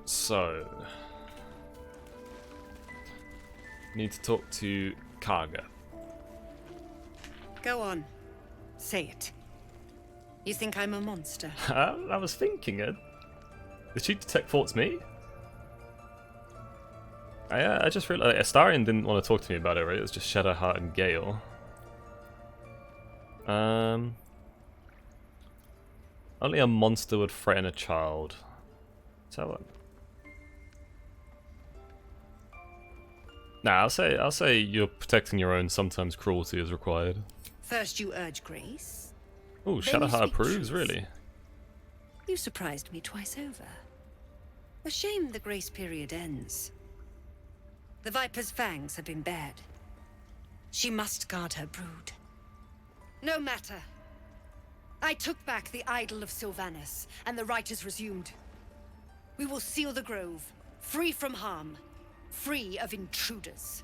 So, need to talk to Karga. Go on. Say it. You think I'm a monster? I was thinking it. Did she detect thoughts me? I just realized Astarion didn't want to talk to me about it, right? It was just Shadowheart and Gale. Only a monster would threaten a child. Tell her. Nah, I'll say you're protecting your own. Sometimes cruelty is required. First you urge grace. Oh, then you Shadowheart speak approves, truth. really? You surprised me twice over. A shame the grace period ends. The Viper's fangs have been bared. She must guard her brood. No matter. I took back the idol of Sylvanas, and the rite is resumed. We will seal the grove, free from harm, free of intruders.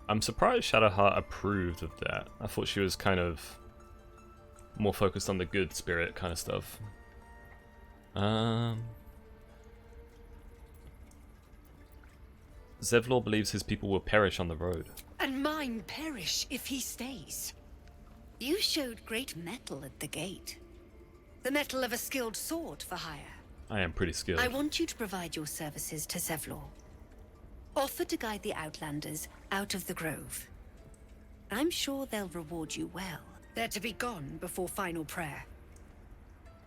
I'm surprised Shadowheart approved of that. I thought she was kind of more focused on the good spirit kind of stuff. Zevlor believes his people will perish on the road. And mine perish if he stays. You showed great mettle at the gate. The mettle of a skilled sword for hire. I am pretty skilled. I want you to provide your services to Zevlor. Offer to guide the Outlanders out of the grove. I'm sure they'll reward you well. They're to be gone before final prayer.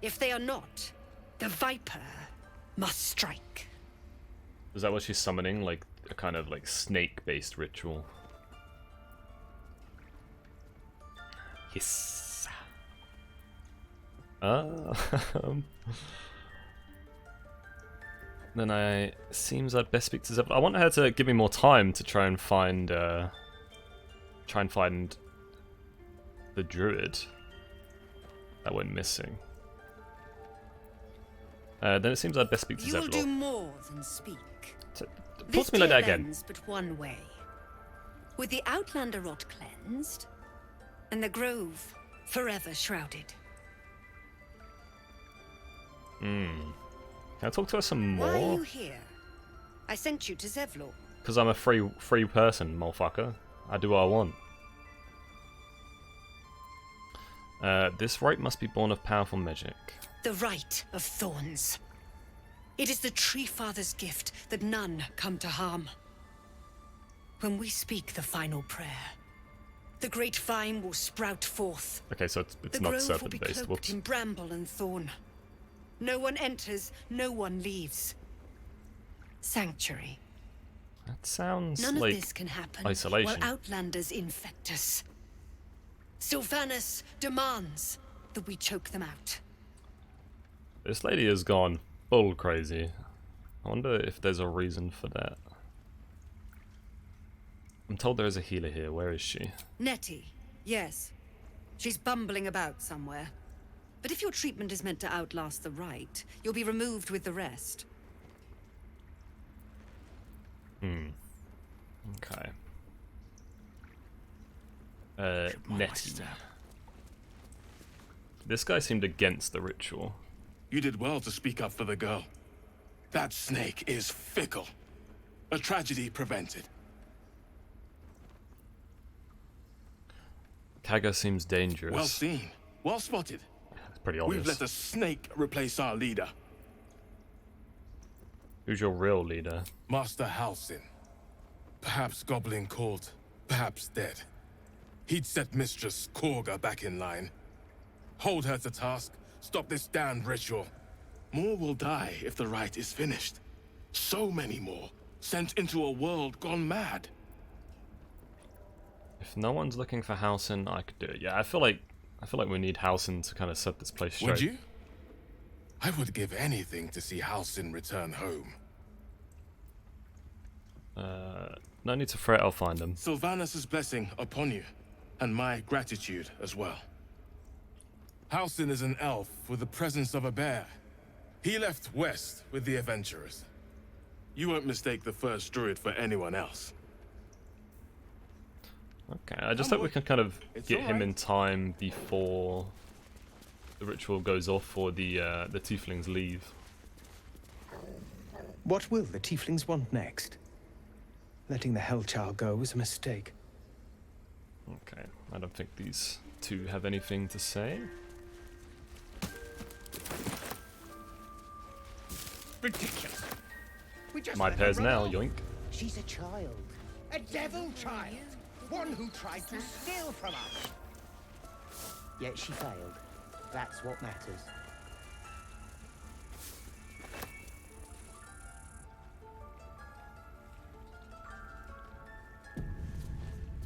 If they are not, the Viper must strike. Is that what she's summoning? Like a kind of like snake-based ritual? Yes. Then seems I'd best speak to Zevlor. I want her to give me more time to try and find the druid that went missing. Then it seems I'd best speak to You will Zevlor. do more than speak. Talk to me like that again. Ends but one way. With the Outlander rot cleansed, and the grove forever shrouded. Can I talk to her some Why are more? you here? I sent you to Zevlor. Because I'm a free person, motherfucker. I do what I want. This rite must be born of powerful magic. The Rite of Thorns. It is the Tree Father's gift that none come to harm. When we speak the final prayer, the great vine will sprout forth. Okay, so it's The not grove will be serpent-based. cloaked Whoops. in bramble and thorn. No one enters, no one leaves. Sanctuary. That sounds None like of this can happen isolation. while Outlanders infect us. Sylvanas demands that we choke them out. This lady has gone full crazy. I wonder if there's a reason for that. I'm told there is a healer here. Where is she? Nettie, yes. She's bumbling about somewhere. But if your treatment is meant to outlast the rite, you'll be removed with the rest. Okay. Nettie. This guy seemed against the ritual. You did well to speak up for the girl. That snake is fickle. A tragedy prevented. Kaga seems dangerous. Well seen. Well spotted. It's pretty obvious. We've let a snake replace our leader. Who's your real leader? Master Halsin. Perhaps goblin called, perhaps dead. He'd set Mistress Korga back in line. Hold her to task, stop this damned ritual. More will die if the rite is finished. So many more, sent into a world gone mad. If no one's looking for Halsin, I could do it. Yeah, I feel like we need Halsin to kind of set this place straight. Would you? I would give anything to see Halsin return home. No need to fret, I'll find him. Sylvanas' blessing upon you, and my gratitude as well. Halsin is an elf with the presence of a bear. He left west with the adventurers. You won't mistake the first druid for anyone else. Okay, I just hope we can kind of It's get him alright. in time before the ritual goes off or the tieflings leave. What will the tieflings want next? Letting the Hellchild go was a mistake. Okay, I don't think these two have anything to say. Ridiculous. We just My let her pairs run now, off. yoink. She's a child. A devil child. One who tried to steal from us. Yet she failed. That's what matters.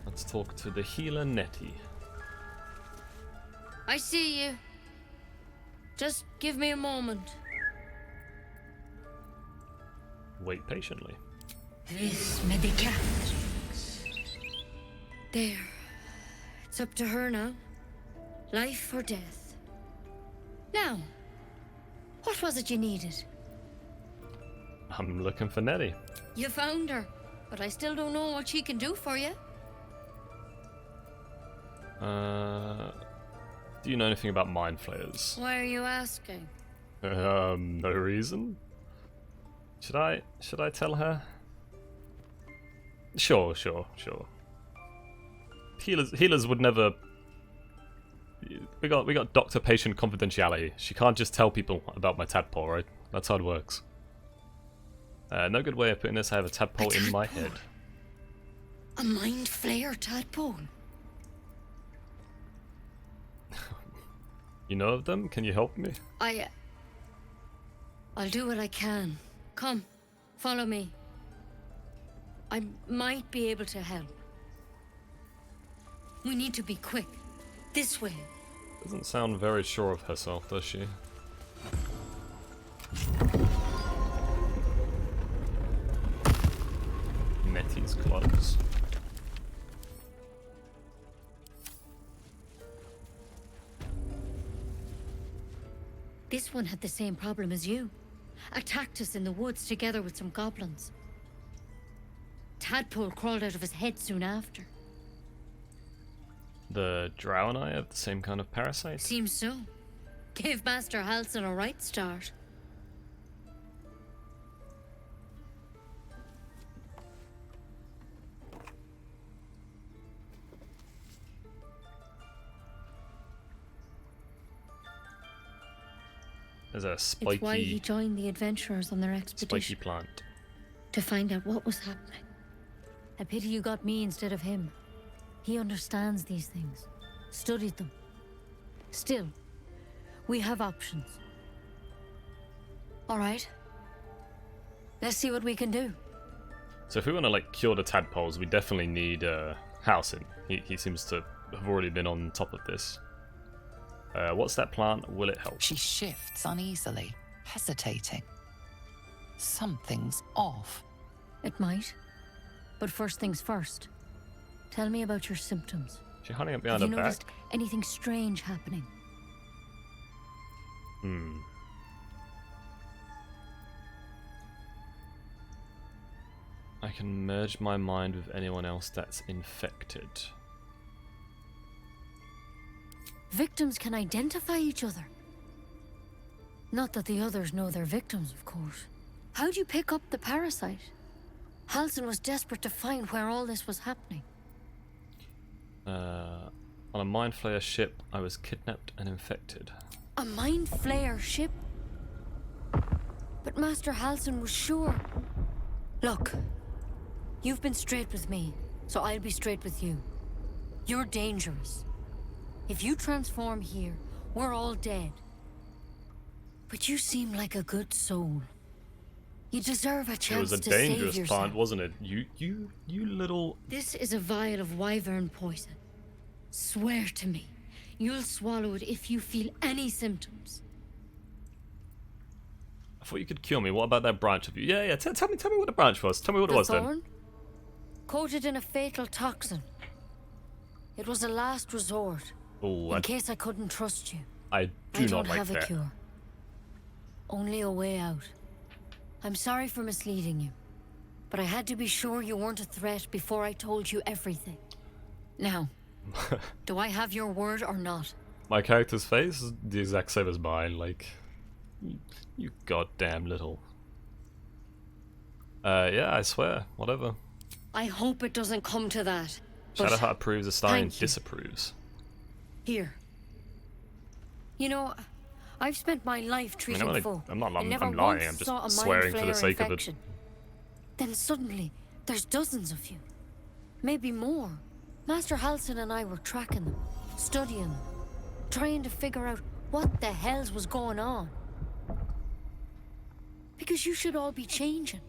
Let's talk to the healer Nettie. I see you. Just give me a moment. Wait patiently. This medicat. There. It's up to her now. Life or death. Now, what was it you needed? I'm looking for Nettie. You found her, but I still don't know what she can do for you. Do you know anything about mind flayers? Why are you asking? No reason. Should I tell her? Sure. Healers would never. We got doctor-patient confidentiality. She can't just tell people about my tadpole, right? That's how it works. No good way of putting this. I have a tadpole in my head. A mind flayer tadpole? You know of them? Can you help me? I'll do what I can. Come, follow me. I might be able to help. We need to be quick. This way. Doesn't sound very sure of herself, does she? Nettie's clothes. This one had the same problem as you. Attacked us in the woods together with some goblins. Tadpole crawled out of his head soon after. The drow and I have the same kind of parasite. Seems so. Gave Master Halsin a right start. There's a It's why he spiky, joined the adventurers on their expedition. spiky plant. To find out what was happening. A pity you got me instead of him. He understands these things. Studied them. Still, we have options. Alright. Let's see what we can do. So if we want to like cure the tadpoles, we definitely need Halsin. He seems to have already been on top of this. What's that plant? Will it help? She shifts uneasily, hesitating. Something's off. It might. But first things first. Tell me about your symptoms. Is she hiding up Have behind you her back? noticed anything strange happening? I can merge my mind with anyone else that's infected. Victims can identify each other. Not that the others know they're victims, of course. How'd you pick up the parasite? Halsin was desperate to find where all this was happening. On a mind flayer ship, I was kidnapped and infected. A mind flayer ship? But Master Halsin was sure. Look, you've been straight with me, so I'll be straight with you. You're dangerous. If you transform here, we're all dead. But you seem like a good soul. You deserve a It chance was a to save dangerous yourself. plant, wasn't it? You little... This is a vial of wyvern poison. Swear to me, you'll swallow it if you feel any symptoms. I thought you could cure me. What about that branch of you? Yeah. Tell me what the branch was. Tell me what it The was then. thorn? Coated in a fatal toxin. It was a last resort. Oh, In case I couldn't trust you. I do I not don't like have a that. cure. Only a way out. I'm sorry for misleading you, but I had to be sure you weren't a threat before I told you everything. Now, do I have your word or not? My character's face is the exact same as mine. Like, you goddamn little. Yeah, I swear. Whatever. I hope it doesn't come to that. but Shadowheart approves, Astarion thank you. disapproves. Here. You know, I've spent my life treating only- folk. I'm not- and never I'm lying, once I'm just saw a swearing mind for the flayer sake of it. infection. Then suddenly, there's dozens of you. Maybe more. Master Halsin and I were tracking them, studying them, trying to figure out what the hells was going on. Because you should all be changing.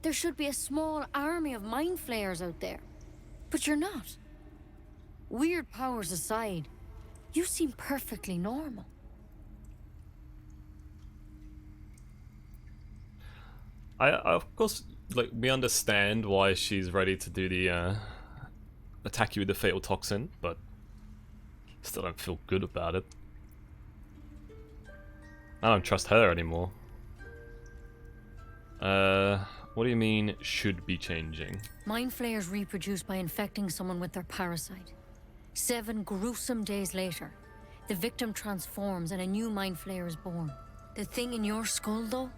There should be a small army of mind flayers out there. But you're not. Weird powers aside, you seem perfectly normal. I of course, like, we understand why she's ready to do the attack you with the fatal toxin, but still don't feel good about it. I don't trust her anymore. What do you mean, should be changing? Mind flayers reproduce by infecting someone with their parasite. 7 gruesome days later, the victim transforms and a new mind flayer is born. The thing in your skull, though,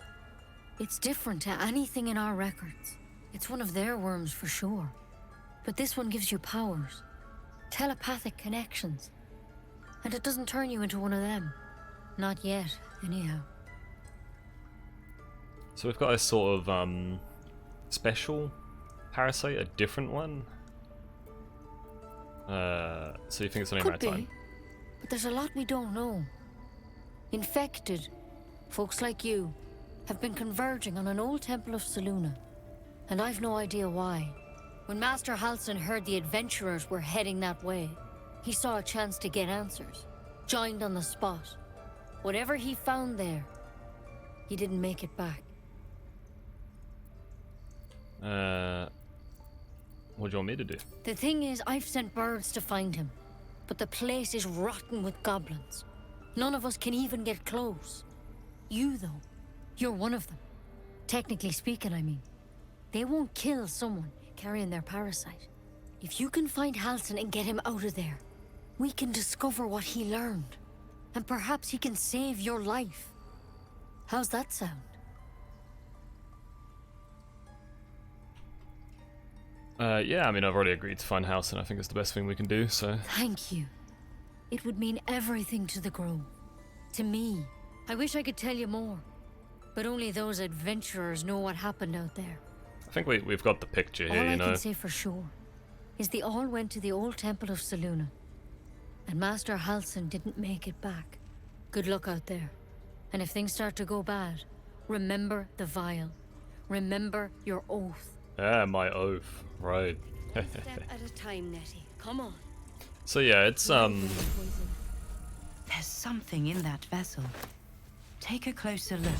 it's different to anything in our records. It's one of their worms for sure. But this one gives you powers, telepathic connections. And it doesn't turn you into one of them. Not yet, anyhow. So we've got a sort of special parasite, a different one. So you think it's only a Could matter of be, time? but there's a lot we don't know. Infected, folks like you, have been converging on an old temple of Selûne, and I've no idea why. When Master Halsin heard the adventurers were heading that way, he saw a chance to get answers, joined on the spot. Whatever he found there, he didn't make it back. What do you want me to do? The thing is, I've sent birds to find him, but the place is rotten with goblins. None of us can even get close. You, though, you're one of them. Technically speaking, I mean. They won't kill someone carrying their parasite. If you can find Halsin and get him out of there, we can discover what he learned. And perhaps he can save your life. How's that sound? Yeah, I mean, I've already agreed to find House, and I think it's the best thing we can do, so... Thank you. It would mean everything to the Grove. To me. I wish I could tell you more. But only those adventurers know what happened out there. I think we've got the picture here, All I you know. can say for sure is they all went to the old temple of Selûne. And Master Halsin didn't make it back. Good luck out there. And if things start to go bad, remember the vial. Remember your oath. Yeah, my oath. Right. Step at a time, Nettie. Come on. So yeah, it's There's something in that vessel. Take a closer look.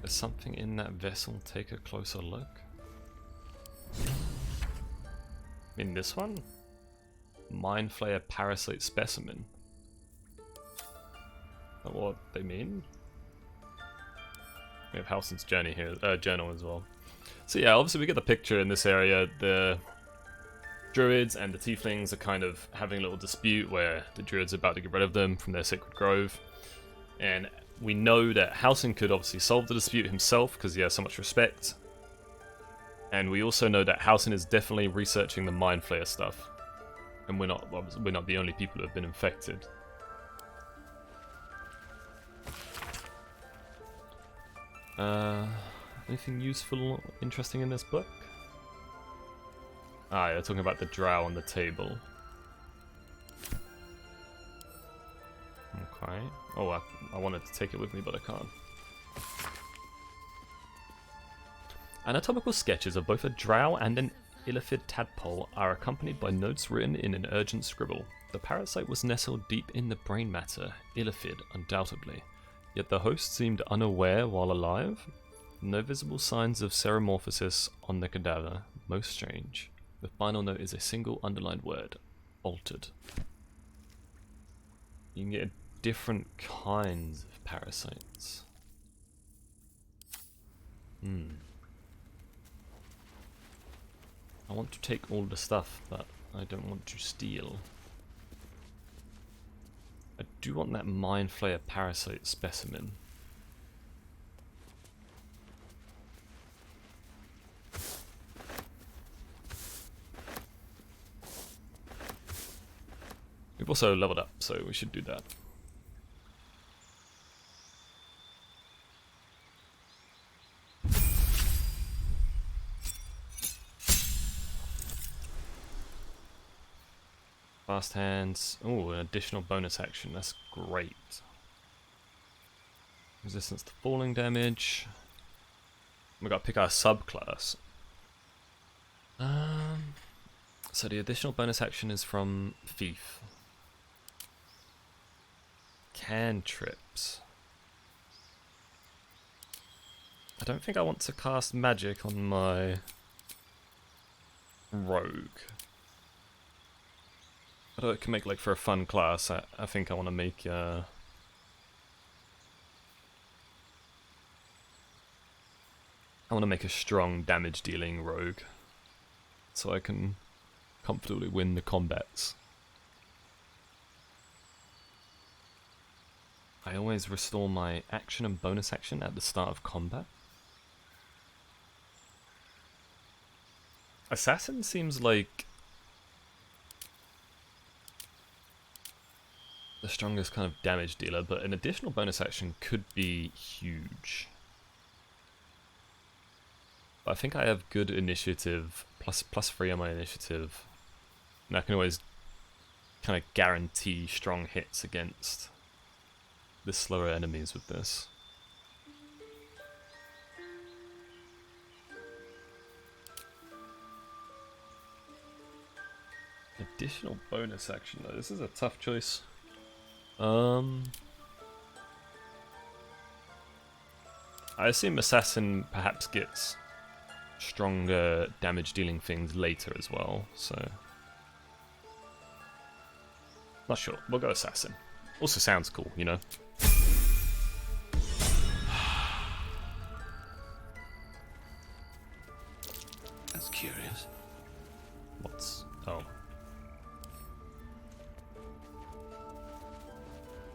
There's something in that vessel. Take a closer look. In this one? Mind Flayer Parasite Specimen. Is that what they mean? We have Halsin's journey here, journal as well. So yeah, obviously we get the picture in this area. The druids and the tieflings are kind of having a little dispute where the druids are about to get rid of them from their sacred grove. And we know that Halsin could obviously solve the dispute himself because he has so much respect. And we also know that Halsin is definitely researching the Mind Flayer stuff. And we're not the only people who have been infected. Anything useful, interesting in this book? Ah, yeah, talking about the drow on the table. Okay. Oh, I wanted to take it with me, but I can't. Anatomical sketches of both a drow and an illithid tadpole are accompanied by notes written in an urgent scribble. The parasite was nestled deep in the brain matter, illithid undoubtedly. Yet the host seemed unaware while alive. No visible signs of ceremorphosis on the cadaver. Most strange. The final note is a single underlined word. Altered. You can get different kinds of parasites. I want to take all the stuff, but I don't want to steal. I do want that Mind Flayer Parasite Specimen. We've also leveled up, so we should do that. Fast hands. Oh, an additional bonus action. That's great. Resistance to falling damage. We got to pick our subclass. So the additional bonus action is from Thief. Cantrips. I don't think I want to cast magic on my rogue. Although it can make like for a fun class, I think I want to make I want to make a strong damage dealing rogue, so I can comfortably win the combats. I always restore my action and bonus action at the start of combat. Assassin seems like the strongest kind of damage dealer, but an additional bonus action could be huge. But I think I have good initiative, +3 on my initiative, and I can always kind of guarantee strong hits against the slower enemies with this. Additional bonus action though, this is a tough choice. I assume Assassin perhaps gets stronger damage dealing things later as well, so not sure. We'll go Assassin. Also sounds cool, you know. That's curious. What's... oh.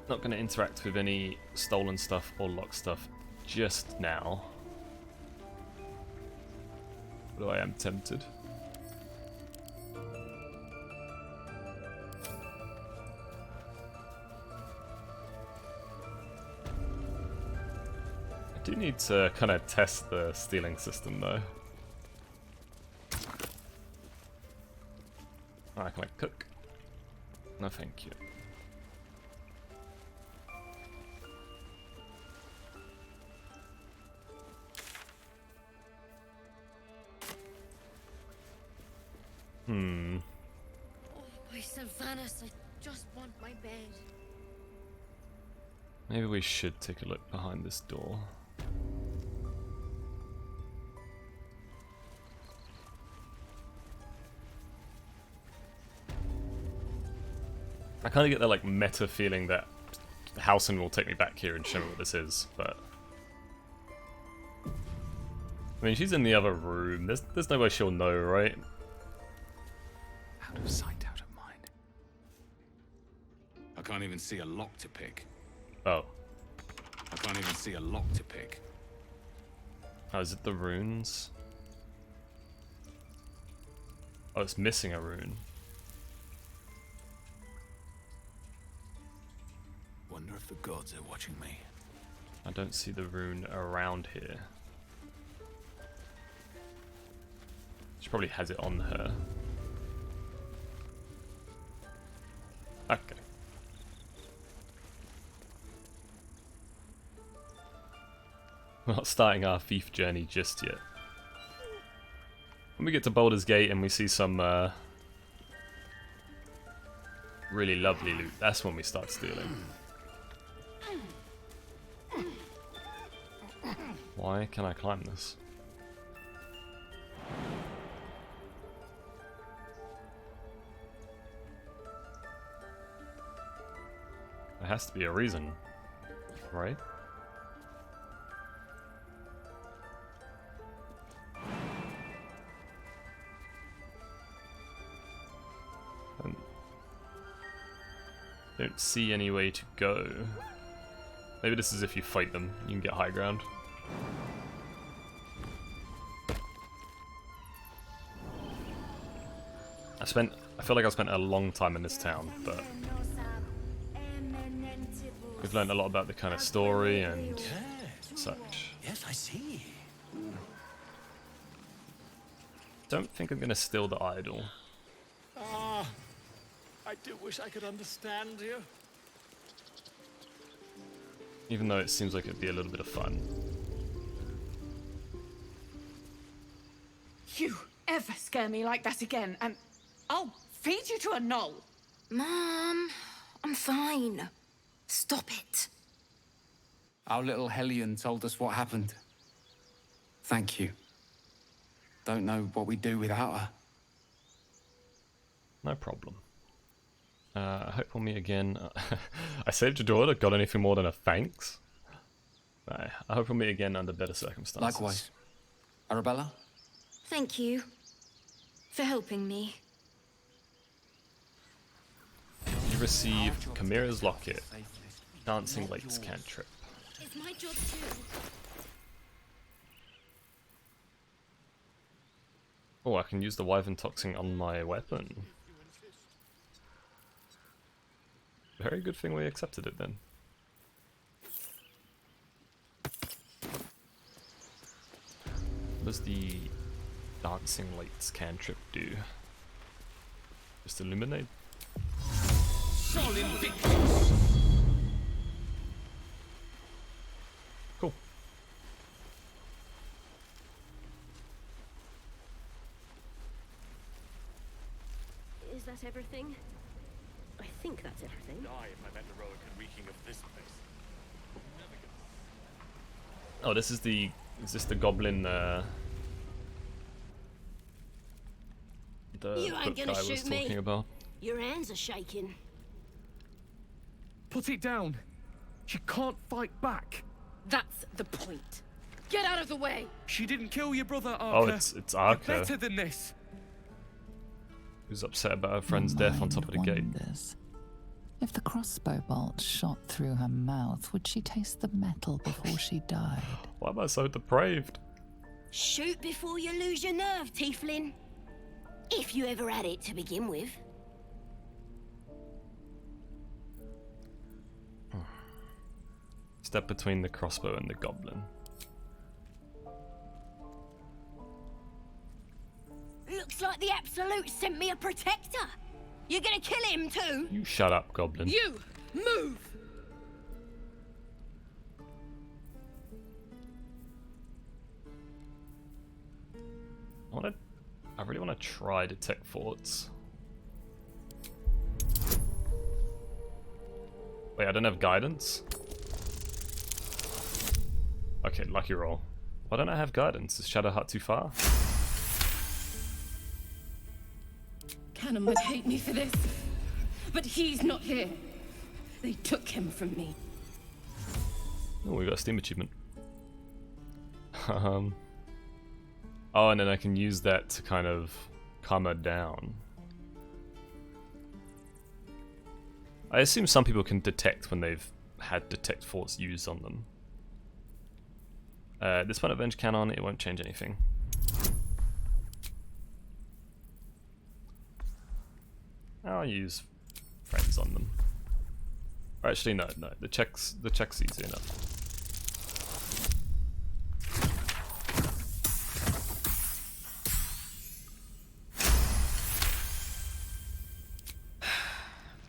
Not going to interact with any stolen stuff or locked stuff just now. Although I am tempted. I do need to kind of test the stealing system though. Alright, can I cook? No thank you. Oh, my Sylvanas, I just want my bed. Maybe we should take a look behind this door. I kind of get that like meta feeling that Halsin will take me back here and show me what this is, but I mean she's in the other room. There's no way she'll know, right? Out of sight, out of mind. I can't even see a lock to pick. Oh. I can't even see a lock to pick. Oh, is it the runes? Oh, it's missing a rune. Wonder if the gods are watching me. I don't see the rune around here. She probably has it on her. Okay. We're not starting our thief journey just yet. When we get to Baldur's Gate and we see some really lovely loot, that's when we start stealing. Why can I climb this? There has to be a reason, right? Don't see any way to go. Maybe this is if you fight them, you can get high ground. I feel like I spent a long time in this town, but We've learned a lot about the kind of story and such. Yes, I see. Don't think I'm gonna steal the idol. Ah, I do wish I could understand you. Even though it seems like it'd be a little bit of fun. You ever scare me like that again, and I'll feed you to a knoll. Mom, I'm fine. Stop it. Our little Hellion told us what happened. Thank you. Don't know what we'd do without her. No problem. I hope we'll meet again. I saved your daughter. Got anything more than a thanks? I hope we'll meet again under better circumstances. Likewise. Arabella? Thank you for helping me. You receive Chimera's Locket. Dancing Lakes cantrip. It's my job too. Oh, I can use the Wyvern Toxin on my weapon. Very good thing we accepted it then. What does the Dancing Lights cantrip do? Just illuminate? Cool. Is that everything? I think that's everything. Die if I met the Roic and reeking of this place. Oh, this is the... Is this the goblin, the You ain't book gonna guy was shoot me. talking about? Your hands are shaking. Put it down. She can't fight back. That's the point. Get out of the way. She didn't kill your brother, Oh, Arca. it's You're Arca, better than this. who's upset about her friend's death on top of the gate. Wonders. If the crossbow bolt shot through her mouth, would she taste the metal before she died? Why am I so depraved? Shoot before you lose your nerve, Tiefling. If you ever had it to begin with. Step between the crossbow and the goblin. Looks like the Absolute sent me a protector. You're gonna kill him too? You shut up, goblin. You move. I really want to try detect forts. Wait, I don't have guidance? Okay, lucky roll. Why don't I have guidance? Is Shadowheart too far? Cannon would hate me for this, but he's not here. They took him from me. Oh, we got a Steam achievement. Oh, and then I can use that to kind of calm her down. I assume some people can detect when they've had detect force used on them. This one Avenge Cannon, it won't change anything. I'll use friends on them. Or actually, no, the check's easy enough.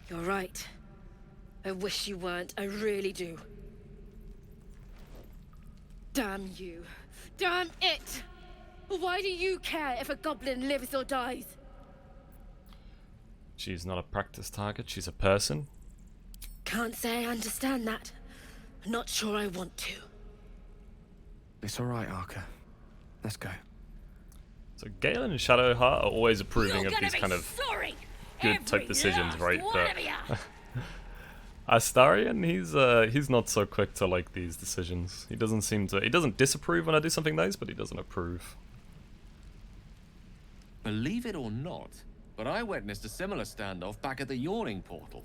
You're right. I wish you weren't. I really do. Damn you. Damn it! Why do you care if a goblin lives or dies? She's not a practice target, she's a person. Can't say I understand that. Not sure I want to. It's alright, Arca. Let's go. So Galen and Shadowheart are always approving of these kind of good type decisions, right? But Astarion, he's not so quick to like these decisions. He doesn't disapprove when I do something nice, but he doesn't approve. Believe it or not, but I witnessed a similar standoff back at the Yawning Portal.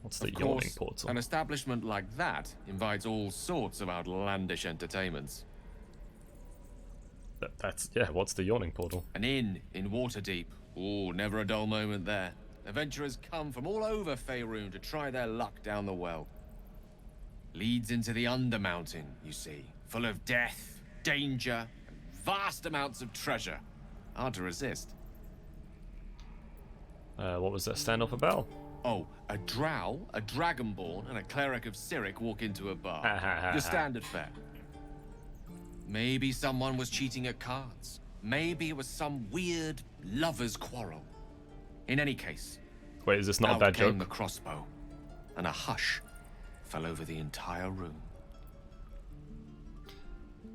What's the Of Yawning course, Portal? An establishment like that invites all sorts of outlandish entertainments. Yeah, what's the Yawning Portal? An inn in Waterdeep. Oh, never a dull moment there. Adventurers come from all over Faerun to try their luck down the well. leads into the Undermountain, you see. Full of death, danger, and vast amounts of treasure. Hard to resist. What was that standoff about? Oh, a drow, a dragonborn, and a cleric of Cyric walk into a bar. Your standard fare. Maybe someone was cheating at cards. Maybe it was some weird lover's quarrel. In any case, wait, is this not a out bad came joke? the crossbow, and a hush fell over the entire room.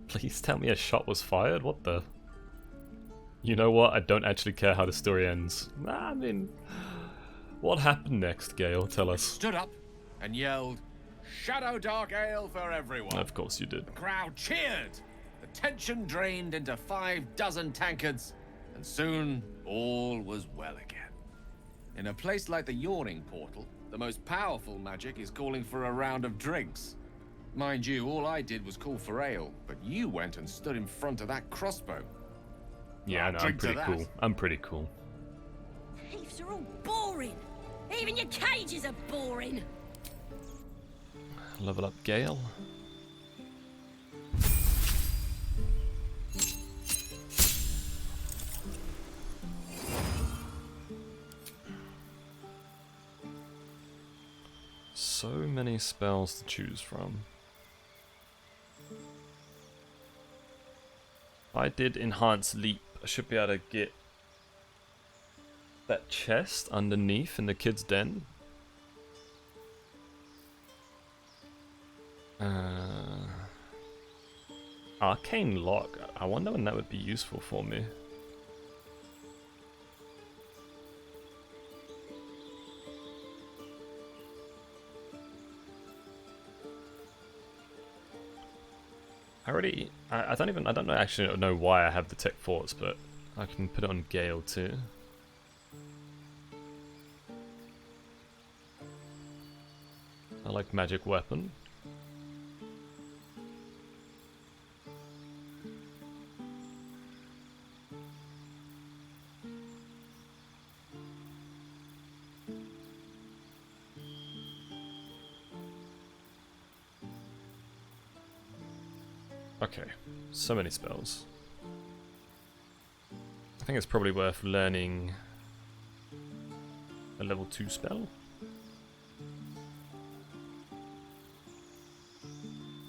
Please tell me a shot was fired? What the? You know what? I don't actually care how the story ends. I mean, what happened next, Gale? Tell us. Stood up and yelled, "Shadow Dark Ale for everyone." Of course you did. The crowd cheered. The tension drained into 6 tankards, and soon all was well again. In a place like the Yawning Portal, the most powerful magic is calling for a round of drinks. Mind you, all I did was call for ale, but you went and stood in front of that crossbow. Yeah, I know, I'm pretty cool. I'm pretty cool. Thieves are all boring. Even your cages are boring. Level up Gale. So many spells to choose from. If I did Enhance Leap, I should be able to get that chest underneath in the kid's den. Arcane Lock. I wonder when that would be useful for me. I don't actually know why I have the Tech Forts, but I can put it on Gale too. I like Magic Weapon. Okay, so many spells. I think it's probably worth learning a level 2 spell.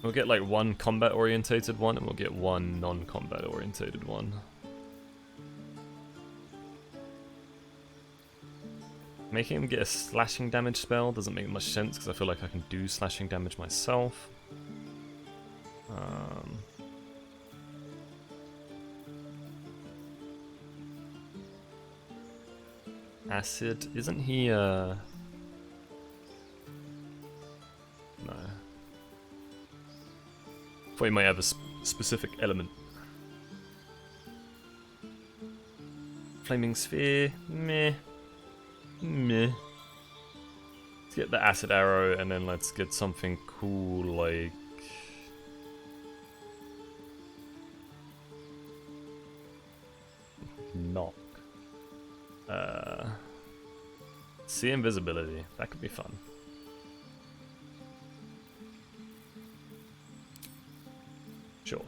We'll get like one combat orientated one and we'll get one non-combat orientated one. Making him get a slashing damage spell doesn't make much sense because I feel like I can do slashing damage myself. Acid, isn't he no. Thought he might have a specific element. Flaming Sphere, meh. Meh. Let's get the Acid Arrow and then let's get something cool like... Knock. See invisibility. That could be fun. Sure.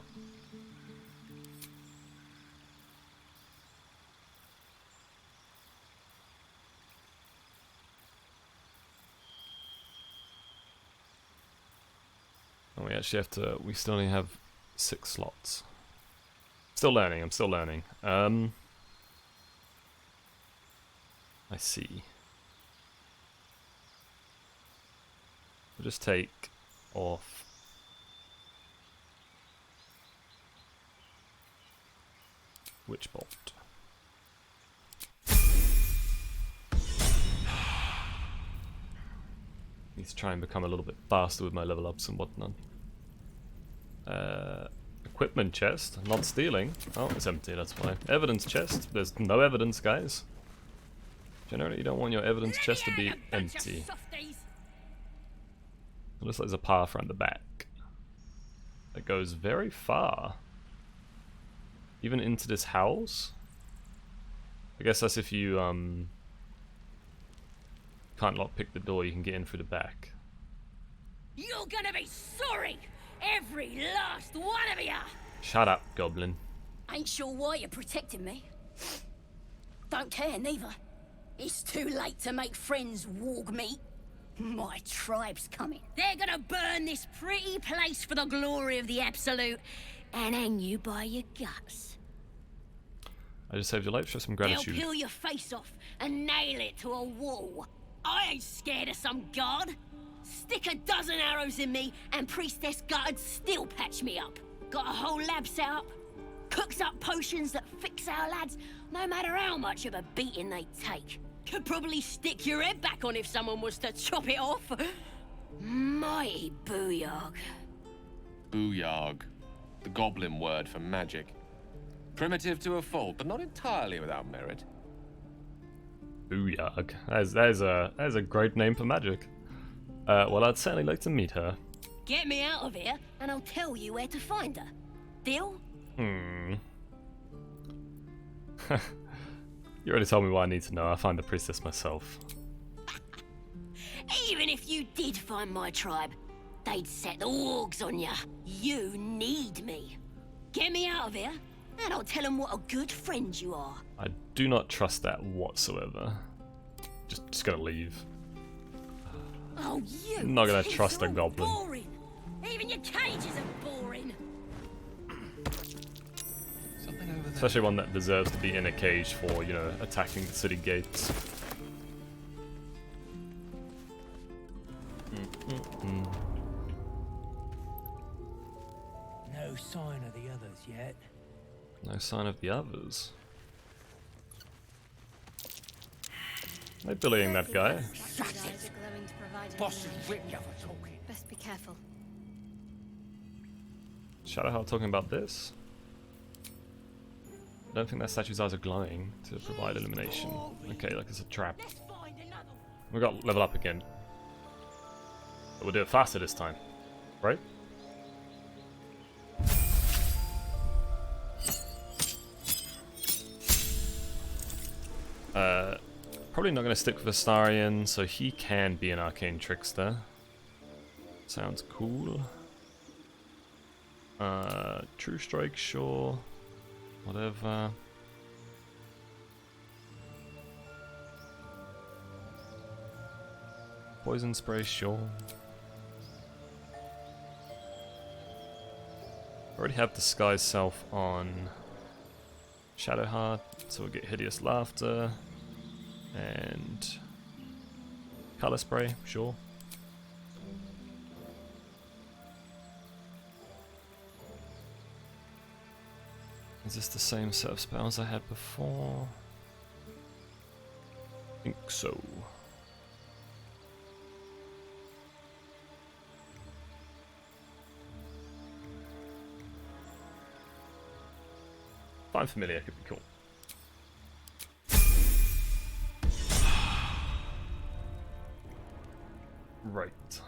And we actually have to... We still only have 6 slots. Still learning. I'm still learning. I see. We'll just take off Witch Bolt. Need to try and become a little bit faster with my level ups and whatnot. Equipment chest, not stealing. Oh, it's empty, that's why. Evidence chest, there's no evidence, guys. Generally, you don't want your evidence chest to be empty. It looks like there's a path around the back. That goes very far. Even into this house? I guess that's if you can't lockpick the door, you can get in through the back. You're gonna be sorry! Every last one of ya! Shut up, goblin. Ain't sure why you're protecting me. Don't care, neither. It's too late to make friends, warg meat. My tribe's coming. They're gonna burn this pretty place for the glory of the Absolute and hang you by your guts. I just saved your life. Show some They'll gratitude. peel your face off and nail it to a wall. I ain't scared of some god. Stick a dozen arrows in me and Priestess Gut'd still patch me up. Got a whole lab set up. Cooks up potions that fix our lads, no matter how much of a beating they take. Could probably stick your head back on if someone was to chop it off. Mighty booyog. Booyog. The goblin word for magic. Primitive to a fault, but not entirely without merit. Booyag. That is a great name for magic. Well, I'd certainly like to meet her. Get me out of here, and I'll tell you where to find her. Deal? You already told me what I need to know. I'll find the priestess myself. Even if you did find my tribe, they'd set the wargs on ya. You need me. Get me out of here, and I'll tell them what a good friend you are. I do not trust that whatsoever. Just gonna leave. Oh, you! I'm not gonna kids trust are a all goblin. Boring. Even your cages are boring. Especially one that deserves to be in a cage for, you know, attacking the city gates. No sign of the others yet. No sign of the others. Am I bullying that guy? Boss will whip you for talking. Best be careful. Shadowheart talking about this? I don't think that statue's eyes are glowing to provide illumination. Okay, like it's a trap. We got level up again. But we'll do it faster this time, right? Probably not going to stick with Astarion, so he can be an arcane trickster. Sounds cool. True Strike, sure. Whatever. Poison Spray, sure. Already have Disguise Self on Shadowheart, so we'll get Hideous Laughter. And Color Spray, sure. Is this the same set of spells I had before? I think so. Find Familiar could be cool. Right.